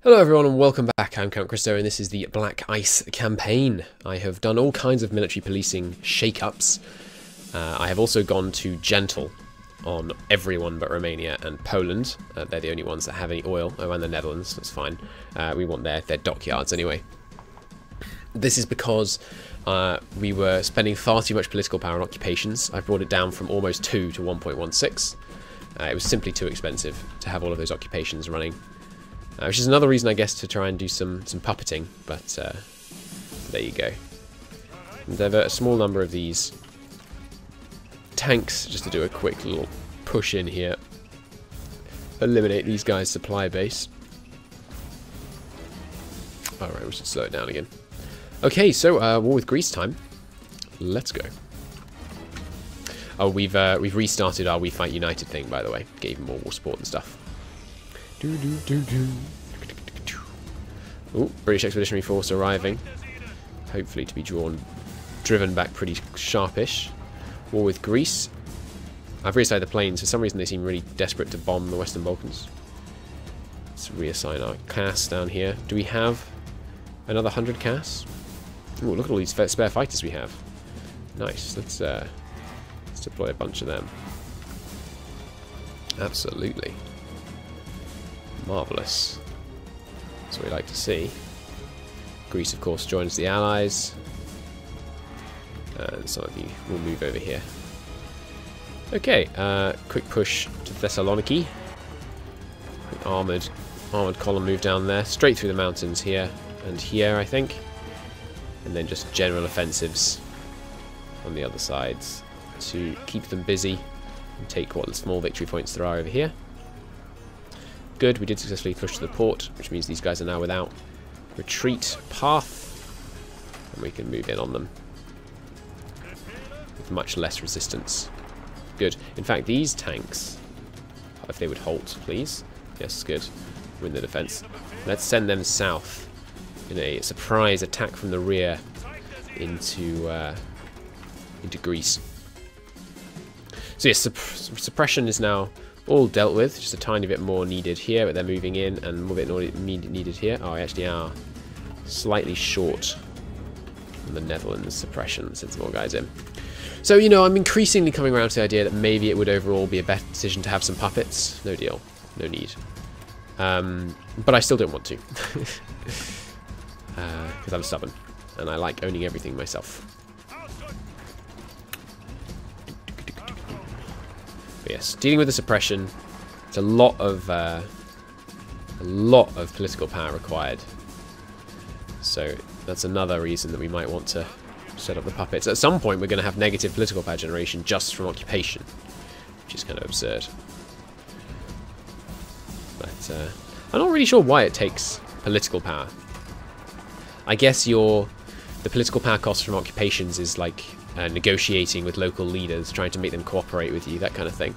Hello everyone and welcome back. I'm Count Christo and this is the Black Ice campaign. I have done all kinds of military policing shake-ups. I have also gone to gentle on everyone but Romania and Poland. They're the only ones that have any oil. Oh, and the Netherlands, that's fine. We want their dockyards anyway. This is because we were spending far too much political power on occupations. I brought it down from almost 2 to 1.16. It was simply too expensive to have all of those occupations running. Which is another reason, I guess, to try and do some puppeting, but there you go. And divert a small number of these tanks just to do a quick little push in here. Eliminate these guys' supply base. Alright, we should slow it down again. Okay, so war with Greece time. Let's go. Oh, we've restarted our We Fight United thing, by the way. Gave them more war support and stuff. Ooh, British Expeditionary Force arriving. Hopefully to be driven back pretty sharpish. War with Greece. I've reassigned the planes. For some reason they seem really desperate to bomb the Western Balkans. Let's reassign our CAS down here. Do we have another 100 CAS? Ooh, look at all these spare fighters we have. Nice. Let's deploy a bunch of them. Absolutely. Marvellous. That's what we like to see. Greece, of course, joins the Allies. And some of you will move over here. Okay, quick push to Thessaloniki. Quick armoured column move down there. Straight through the mountains here and here, I think. And then just general offensives on the other sides to keep them busy and take what small victory points there are over here. Good, we did successfully push to the port, which means these guys are now without retreat path, and we can move in on them with much less resistance. Good. In fact, these tanks, if they would halt, please. Yes, good. Win the defense. Let's send them south in a surprise attack from the rear into Greece. So yes, suppression is now all dealt with, just a tiny bit more needed here, but they're moving in, and more bit more needed here. Oh, we actually are slightly short on the Netherlands suppression, since more guys in. So, you know, I'm increasingly coming around to the idea that maybe it would overall be a better decision to have some puppets. No deal. No need. But I still don't want to. Because I'm stubborn, and I like owning everything myself. But yes, dealing with the suppression, it's a lot of political power required. So that's another reason that we might want to set up the puppets. At some point, we're going to have negative political power generation just from occupation, which is kind of absurd. But I'm not really sure why it takes political power. I guess the political power cost from occupations is like negotiating with local leaders, trying to make them cooperate with you, that kind of thing.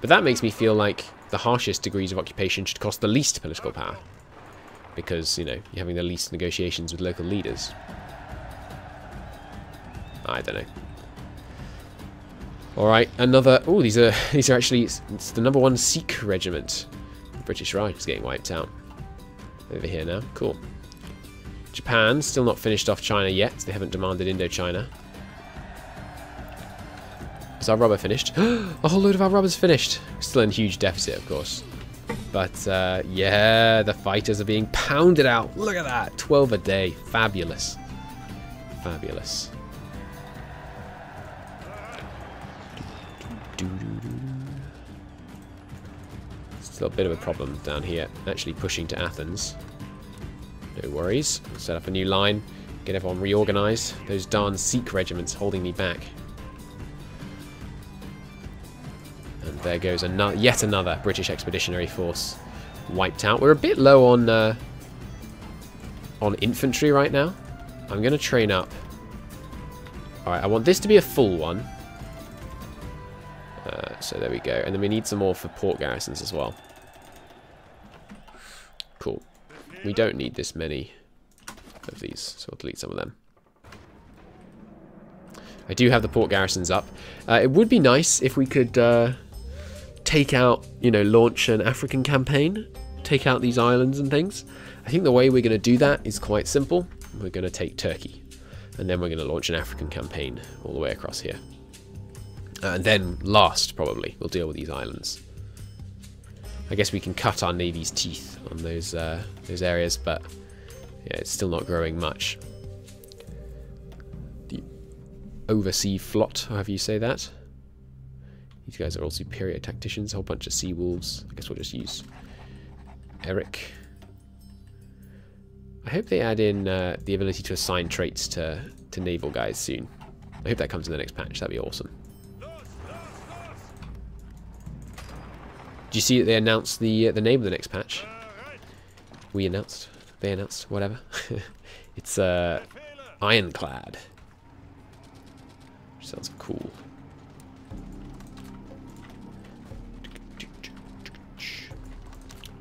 But that makes me feel like the harshest degrees of occupation should cost the least political power, because, you know, you're having the least negotiations with local leaders. I don't know. Alright, another... Oh, these are actually... It's the #1 Sikh regiment. The British Raj is getting wiped out. Over here now. Cool. Japan, still not finished off China yet. They haven't demanded Indochina. Is our rubber finished? A whole load of our rubber's finished. Still in huge deficit, of course. But, yeah, the fighters are being pounded out. Look at that. 12 a day. Fabulous. Fabulous. Still a bit of a problem down here, actually pushing to Athens. No worries. Set up a new line, get everyone reorganised. Those darn Sikh regiments holding me back. And there goes yet another British Expeditionary Force wiped out. We're a bit low on infantry right now. I'm going to train up. Alright, I want this to be a full one. So there we go. And then we need some more for port garrisons as well. Cool. We don't need this many of these, so I'll delete some of them. I do have the port garrisons up. It would be nice if we could take out, you know, launch an African campaign, take out these islands and things. I think the way we're going to do that is quite simple. We're going to take Turkey, and then we're going to launch an African campaign all the way across here. And then last, probably, we'll deal with these islands. I guess we can cut our navy's teeth on those areas, but yeah, it's still not growing much. The oversea flot, however you say that. These guys are all superior tacticians, a whole bunch of sea wolves. I guess we'll just use Eric. I hope they add in the ability to assign traits to naval guys soon. I hope that comes in the next patch. That'd be awesome. Do you see that they announced the name of the next patch? We announced. They announced. Whatever. It's Ironclad. Which sounds cool.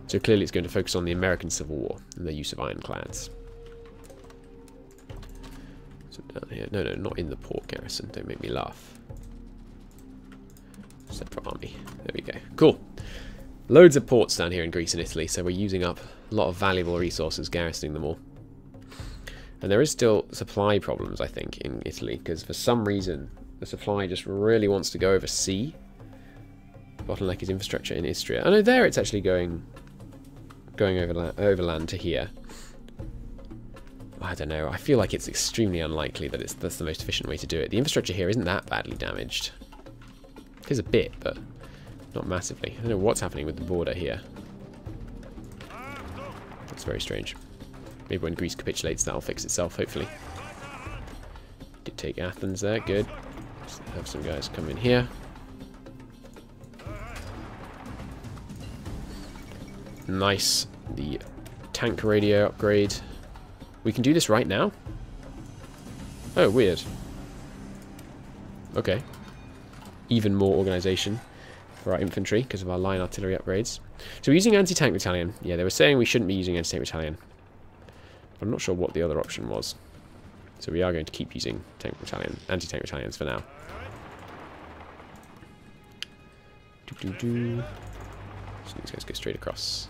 So clearly it's going to focus on the American Civil War and their use of ironclads. So down here. No, not in the port garrison. Don't make me laugh. Separate army. There we go. Cool. Loads of ports down here in Greece and Italy, so we're using up a lot of valuable resources garrisoning them all. And there is still supply problems, I think, in Italy, because for some reason the supply just really wants to go over sea. Bottleneck is infrastructure in Istria. I know there it's actually going overland to here. I don't know. I feel like it's extremely unlikely that that's the most efficient way to do it. The infrastructure here isn't that badly damaged. It is a bit, but not massively. I don't know what's happening with the border here. That's very strange. Maybe when Greece capitulates, that'll fix itself, hopefully. Did take Athens there, good. Just have some guys come in here. Nice. The tank radio upgrade. We can do this right now? Oh, weird. Okay. Even more organization for our infantry because of our line artillery upgrades. So we're using anti-tank battalion. Yeah, they were saying we shouldn't be using anti-tank battalion. I'm not sure what the other option was. So we are going to keep using anti-tank battalions for now. So these guys go straight across.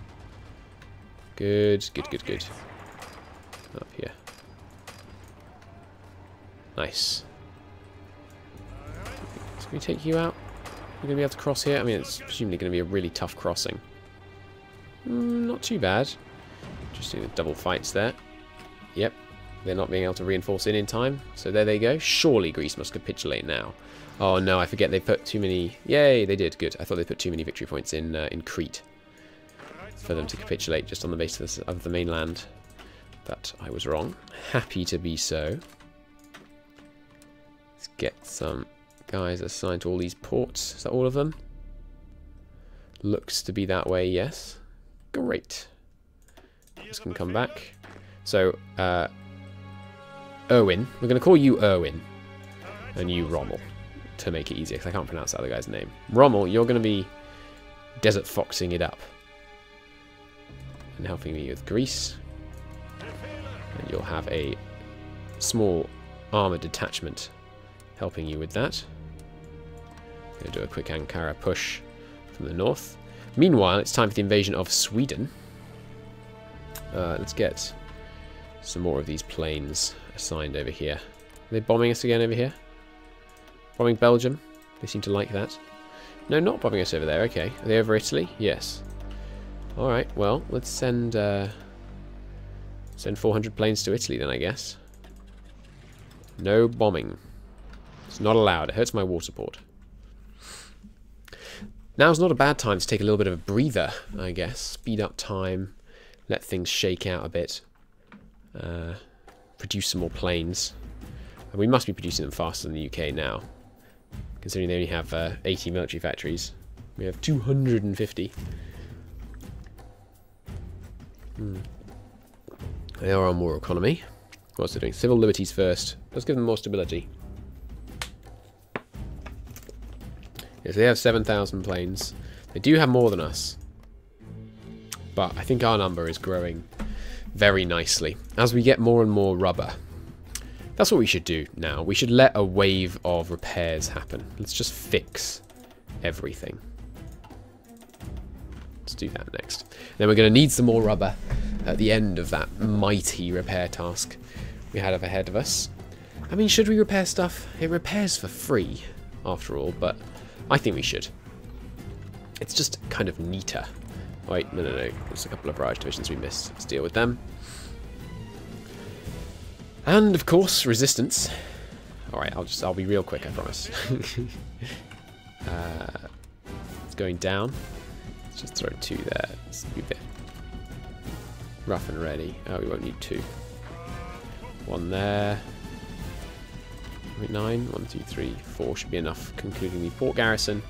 Good. Up here. Nice. So can we take you out? We're going to be able to cross here? I mean, it's presumably going to be a really tough crossing. Not too bad. Just doing the double fights there. Yep. They're not being able to reinforce in time. So there they go. Surely Greece must capitulate now. Oh no, I forget they put too many... Yay, they did. Good. I thought they put too many victory points in Crete for them to capitulate just on the basis of the mainland. But I was wrong. Happy to be so. Let's get some guys assigned to all these ports. Is that all of them? Looks to be that way, yes. Great. This can come back. So, Erwin. We're going to call you Erwin. And you Rommel. To make it easier, because I can't pronounce the other guy's name. Rommel, you're going to be desert foxing it up. And helping me with Greece. And you'll have a small armoured detachment helping you with that. Going to do a quick Ankara push from the north. Meanwhile, it's time for the invasion of Sweden. Let's get some more of these planes assigned over here. Are they bombing us again over here? Bombing Belgium? They seem to like that. No, not bombing us over there. Okay. Are they over Italy? Yes. Alright, well, let's send 400 planes to Italy then, I guess. No bombing. It's not allowed. It hurts my war support. Now's not a bad time to take a little bit of a breather, I guess. Speed up time. Let things shake out a bit. Produce some more planes. And we must be producing them faster than the UK now. Considering they only have 80 military factories. We have 250. They are on war economy. What's they doing? Civil liberties first. Let's give them more stability. Yes, they have 7,000 planes. They do have more than us. But I think our number is growing very nicely. As we get more and more rubber That's what we should do now. We should let a wave of repairs happen. Let's just fix everything. Let's do that next. Then we're going to need some more rubber at the end of that mighty repair task we had up ahead of us. I mean, should we repair stuff? It repairs for free, after all, but I think we should. It's just kind of neater. Wait, no. There's a couple of barrage divisions we missed. Let's deal with them. And, of course, resistance. Alright, I'll be real quick, I promise. It's going down. Let's just throw 2 there. Let's be a bit rough and ready. Oh, we won't need 2. 1 there. 9. 1, 2, 3, 4 should be enough, concluding the port garrison.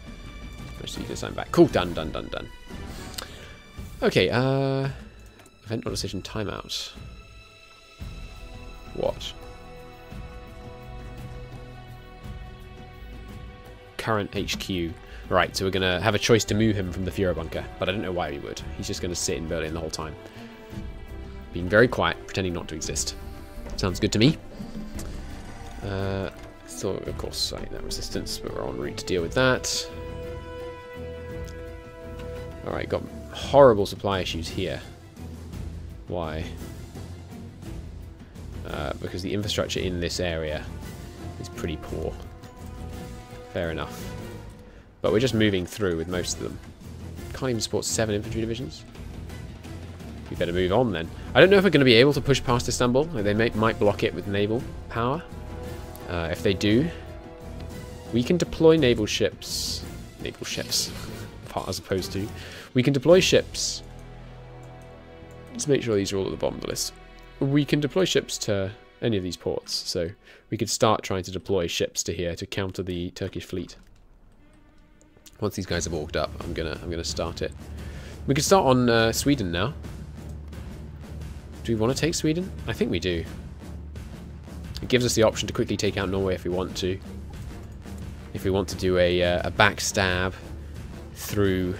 Most of you design back. Cool, done. Okay, event or decision timeout. What? Current HQ. Right, so we're going to have a choice to move him from the Fuhrer bunker, but I don't know why we would. He's just going to sit in Berlin the whole time. Being very quiet, pretending not to exist. Sounds good to me. So, of course, sorry, that resistance, but we're en route to deal with that. Alright, got horrible supply issues here. Why? Because the infrastructure in this area is pretty poor. Fair enough. But we're just moving through with most of them. Can't even support 7 infantry divisions. We better move on then. I don't know if we're going to be able to push past Istanbul. They might block it with naval power. If they do, we can deploy naval ships. As opposed to. We can deploy ships. Let's make sure these are all at the bottom of the list. We can deploy ships to any of these ports. So we could start trying to deploy ships to here to counter the Turkish fleet. Once these guys have walked up, I'm gonna start it. We could start on Sweden now. Do we want to take Sweden? I think we do. It gives us the option to quickly take out Norway if we want to. If we want to do a backstab through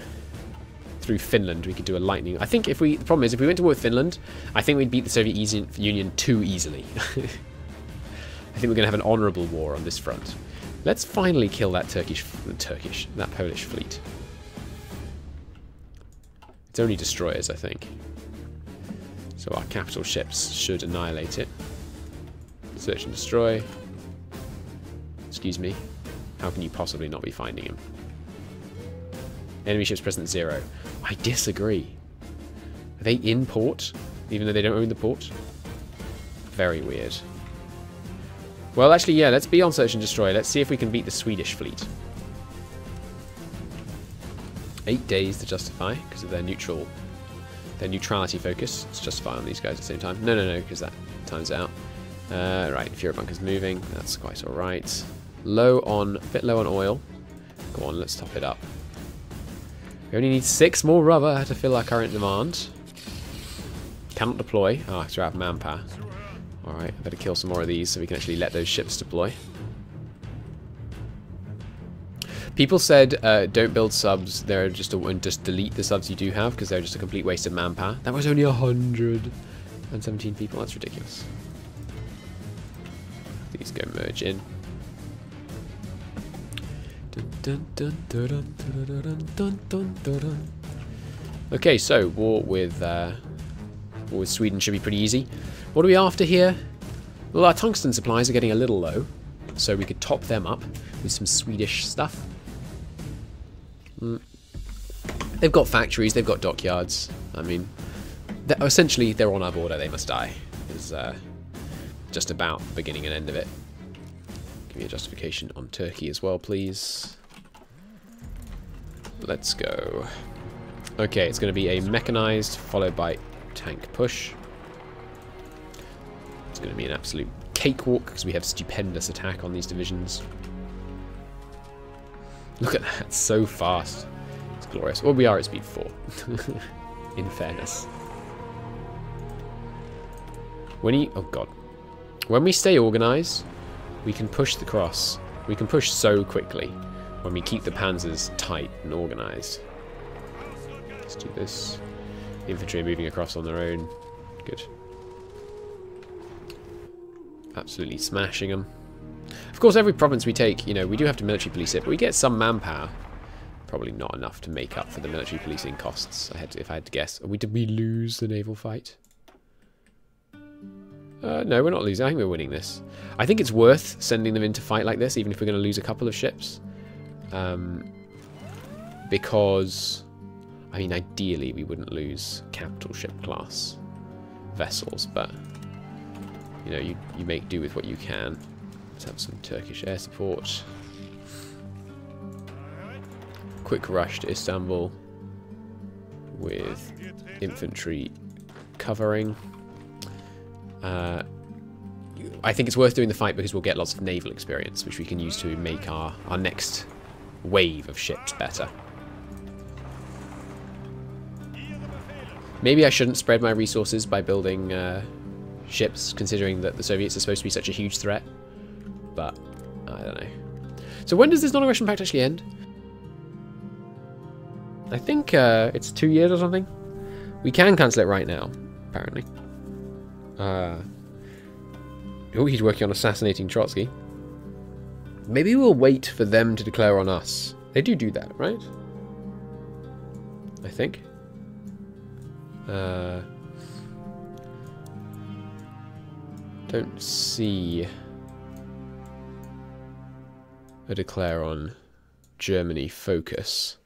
Finland, we could do a lightning. I think the problem is if we went to war with Finland, I think we'd beat the Soviet Union too easily. I think we're going to have an honourable war on this front. Let's finally kill that that Polish fleet. It's only destroyers, I think. So our capital ships should annihilate it. Search and destroy. Excuse me. How can you possibly not be finding him? Enemy ships present 0. I disagree. Are they in port, even though they don't own the port? Very weird. Well, actually, yeah, let's be on search and destroy. Let's see if we can beat the Swedish fleet. 8 days to justify, because of their neutrality focus. Let's justify on these guys at the same time. No, because that time's out. Right, Fuhrer bunker's moving. That's quite alright. A bit low on oil. Go on, let's top it up. We only need 6 more rubber to fill our current demand. Cannot deploy. Ah, because we're out of manpower. Alright, I better kill some more of these so we can actually let those ships deploy. People said don't build subs. They're just delete the subs you do have because they're just a complete waste of manpower. That was only 117 people. That's ridiculous. These go merge in. Okay, so war with Sweden should be pretty easy. What are we after here? Well, our tungsten supplies are getting a little low, so we could top them up with some Swedish stuff. They've got factories, they've got dockyards. I mean, essentially they're on our border. They must die. Is just about the beginning and end of it. Give me a justification on Turkey as well, please. Let's go. Okay, it's going to be a mechanized followed by tank push. It's going to be an absolute cakewalk because we have stupendous attack on these divisions. Look at that, so fast. It's glorious. Well, we are at speed 4, in fairness. Oh god. When we stay organized, we can push the cross. We can push so quickly when we keep the panzers tight and organized. Let's do this. The infantry are moving across on their own. Good. absolutely smashing them. Of course, every province we take, you know, we do have to military police it, but we get some manpower. Probably not enough to make up for the military policing costs, if I had to guess. Did we lose the naval fight? No, we're not losing. I think we're winning this. I think it's worth sending them into fight like this, even if we're going to lose a couple of ships. Because, I mean, ideally we wouldn't lose capital ship class vessels, but, you know, you make do with what you can. Let's have some Turkish air support. Quick rush to Istanbul with infantry covering. I think it's worth doing the fight because we'll get lots of naval experience, which we can use to make our next wave of ships better. Maybe I shouldn't spread my resources by building ships, considering that the Soviets are supposed to be such a huge threat. But, I don't know. So when does this non-aggression pact actually end? I think it's 2 years or something. We can cancel it right now, apparently. Oh, he's working on assassinating Trotsky. Maybe we'll wait for them to declare on us. They do that, right? I think. Don't see a declare on Germany focus.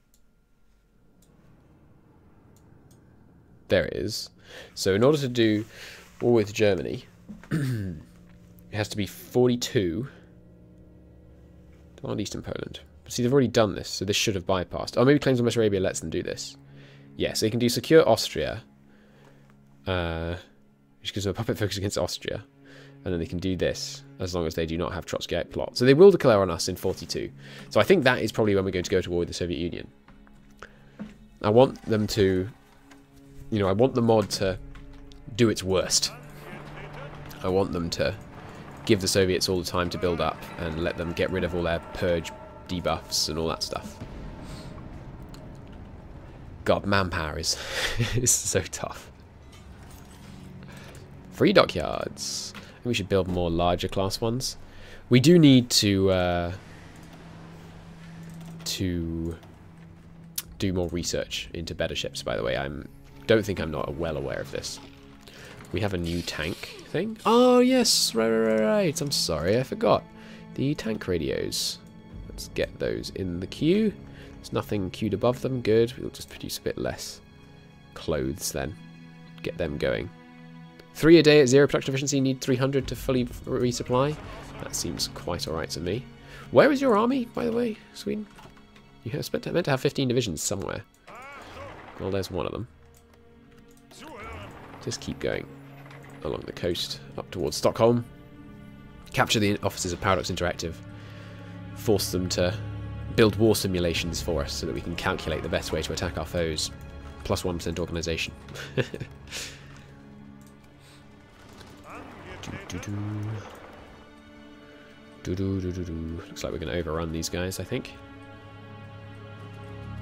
There it is. So in order to do war with Germany, it has to be 42 on Eastern Poland. But see, they've already done this, so this should have bypassed. Oh, maybe claims on West Arabia lets them do this. Yeah, so they can do secure Austria, which gives them a puppet focus against Austria, and then they can do this as long as they do not have Trotskyite plot. So they will declare on us in 42. So I think that is probably when we're going to go to war with the Soviet Union. I want them to, you know, I want the mod to do its worst. I want them to give the Soviets all the time to build up and let them get rid of all their purge debuffs and all that stuff. God, manpower is so tough. Free dockyards. I think we should build more larger class ones. We do need to do more research into better ships, by the way. Don't think I'm not well aware of this. We have a new tank thing. Oh, yes. Right. I'm sorry. I forgot. The tank radios. Let's get those in the queue. There's nothing queued above them. Good. We'll just produce a bit less clothes then. Get them going. 3 a day at 0 production efficiency. Need 300 to fully resupply. That seems quite alright to me. Where is your army, by the way, Sweden? You meant to have 15 divisions somewhere. Well, there's one of them. Just keep going along the coast up towards Stockholm. Capture the offices of Paradox Interactive. Force them to build war simulations for us so that we can calculate the best way to attack our foes. Plus 1% organisation. Looks like we're going to overrun these guys, I think.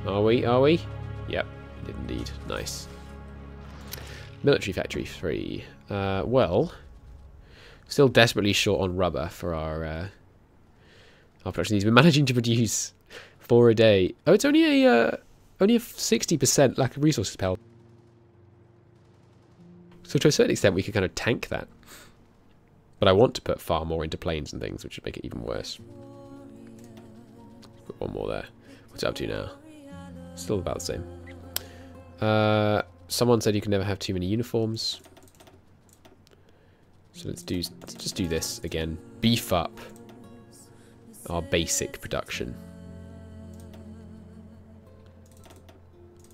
Are we? Are we? Yep, we did indeed. Nice. Military factory 3. Well, still desperately short on rubber for our production needs. We're managing to produce 4 a day. Oh, it's only a 60% lack of resources, pal. So to a certain extent, we could kind of tank that. But I want to put far more into planes and things, which would make it even worse. Let's put one more there. What's it up to now? Still about the same. Someone said you can never have too many uniforms. So let's just do this again. Beef up our basic production.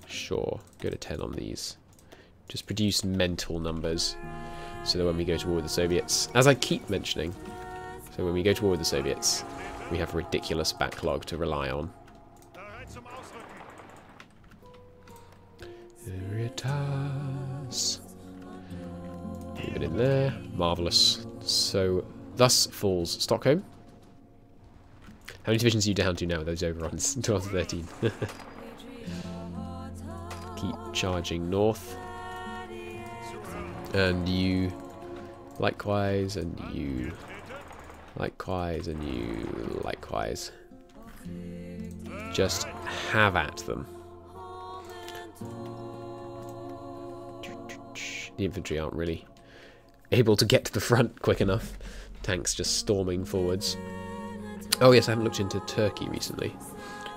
Sure, go to 10 on these. Just produce mental numbers so that when we go to war with the Soviets, as I keep mentioning, so when we go to war with the Soviets, we have a ridiculous backlog to rely on. Veritas. Leave it in there. Marvellous. So, thus falls Stockholm. How many divisions are you down to now with those overruns? 12 to 13. Keep charging north. And you, likewise, and you Likewise, and you likewise. Just have at them. The infantry aren't really able to get to the front quick enough. Tanks just storming forwards. Oh yes, I haven't looked into Turkey recently.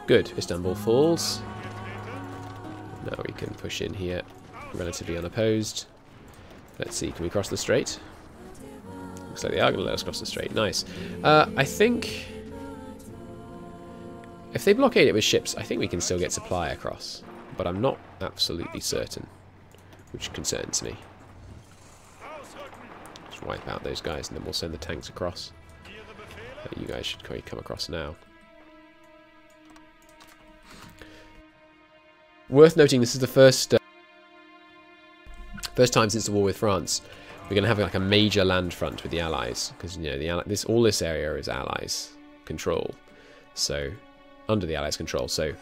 Good, Istanbul falls. Now we can push in here, relatively unopposed. Let's see, can we cross the strait? Looks like they are going to let us cross the strait. Nice. I think if they blockade it with ships, I think we can still get supply across. But I'm not absolutely certain, which concerns me. Just wipe out those guys and then we'll send the tanks across. You guys should probably come across now. Worth noting, this is the first time since the war with France we're going to have like a major land front with the Allies, because you know all this area is Allies control, so under the Allies control, so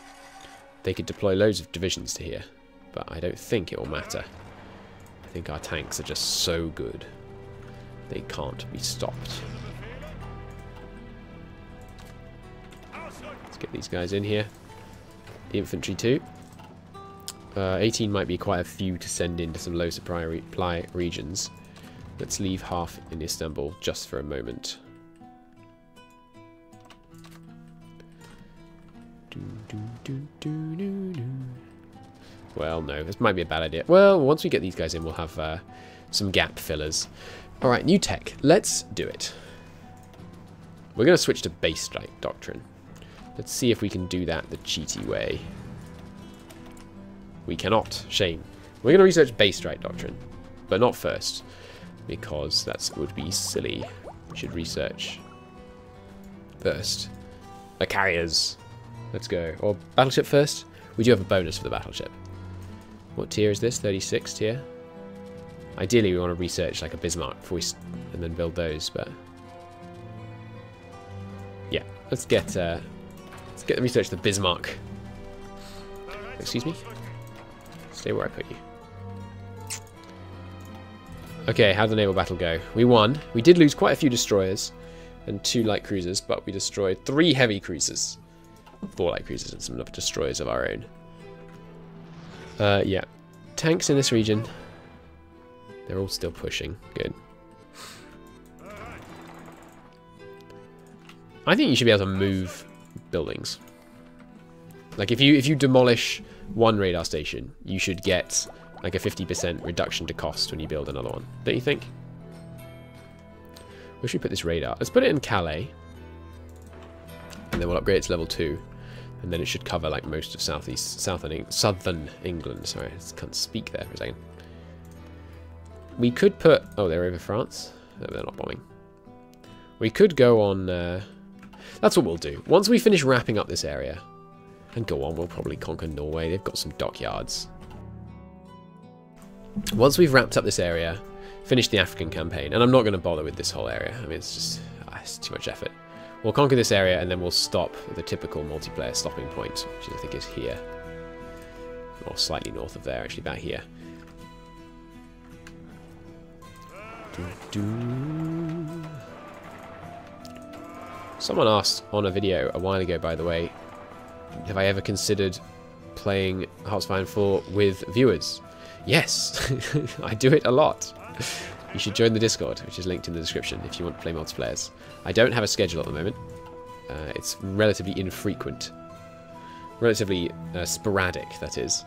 they could deploy loads of divisions to here, but I don't think it will matter. I think our tanks are just so good they can't be stopped. Let's get these guys in here. The infantry too. 18 might be quite a few to send into some low supply regions. Let's leave half in Istanbul just for a moment. Well, no, this might be a bad idea. Well, once we get these guys in, we'll have some gap fillers. Alright, new tech. Let's do it. We're going to switch to base strike doctrine. Let's see if we can do that the cheaty way. We cannot. Shame. We're going to research base strike doctrine, but not first, because that would be silly. We should research first. The carriers. Let's go. Or battleship first. We do have a bonus for the battleship. What tier is this? 36 tier? Ideally, we want to research like a Bismarck before and then build those, but yeah, let's get the research of the Bismarck. Excuse me? Stay where I put you. Okay, how'd the naval battle go? We won. We did lose quite a few destroyers and 2 light cruisers, but we destroyed 3 heavy cruisers, 4 light cruisers, and some destroyers of our own. Yeah. Tanks in this region. They're all still pushing. Good. I think you should be able to move buildings. Like if you demolish one radar station, you should get like a 50% reduction to cost when you build another one. Don't you think? Where should we put this radar? Let's put it in Calais. And then we'll upgrade it to level 2. And then it should cover like most of southern England. Sorry, I can't speak there for a second. We could put... Oh, they're over France? No, they're not bombing. We could go on... That's what we'll do. Once we finish wrapping up this area, and go on, we'll probably conquer Norway. They've got some dockyards. Once we've wrapped up this area, finish the African campaign, and I'm not going to bother with this whole area. I mean, it's just... it's too much effort. We'll conquer this area, and then we'll stop at the typical multiplayer stopping point, which I think is here. Or slightly north of there, actually, about here. Someone asked on a video a while ago, by the way, have I ever considered playing HOI4 4 with viewers? Yes, I do it a lot. You should join the Discord, which is linked in the description if you want to play multiplayers. I don't have a schedule at the moment. It's relatively infrequent. Relatively sporadic, that is.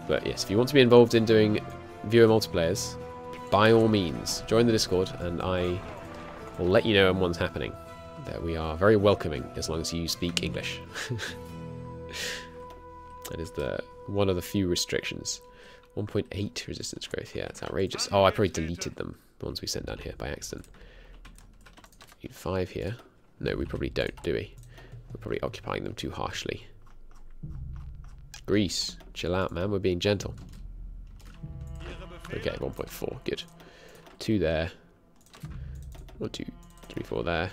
But yes, if you want to be involved in doing viewer multiplayers, by all means, join the Discord, and I will let you know when one's happening. That we are very welcoming, as long as you speak English. That is one of the few restrictions. 1.8 resistance growth, yeah, it's outrageous. Oh, I probably deleted them, the ones we sent down here by accident. Need 5 here. No, we probably don't, do we? We're probably occupying them too harshly. Greece, chill out, man, we're being gentle. Okay, 1.4, good. 2 there. 1, 2, 3, 4 there.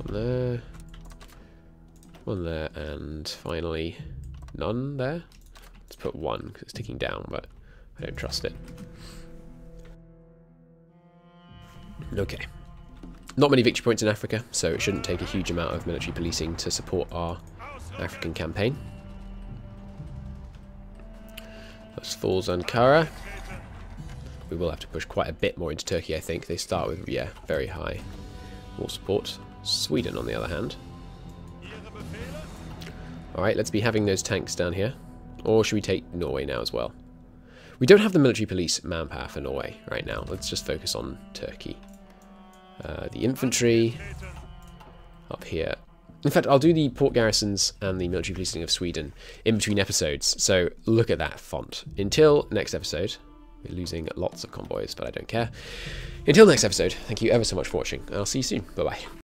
1 there. 1 there, and finally none there. Let's put 1 because it's ticking down, but I don't trust it. Okay. Not many victory points in Africa, so it shouldn't take a huge amount of military policing to support our African campaign. That's Falls Ankara. We will have to push quite a bit more into Turkey, I think. They start with, yeah, very high war support. Sweden, on the other hand. Alright, let's be having those tanks down here. Or should we take Norway now as well? We don't have the military police manpower for Norway right now. Let's just focus on Turkey. The infantry up here. In fact, I'll do the port garrisons and the military policing of Sweden in between episodes. So look at that font. Until next episode, we're losing lots of convoys, but I don't care. Until next episode, thank you ever so much for watching. I'll see you soon. Bye-bye.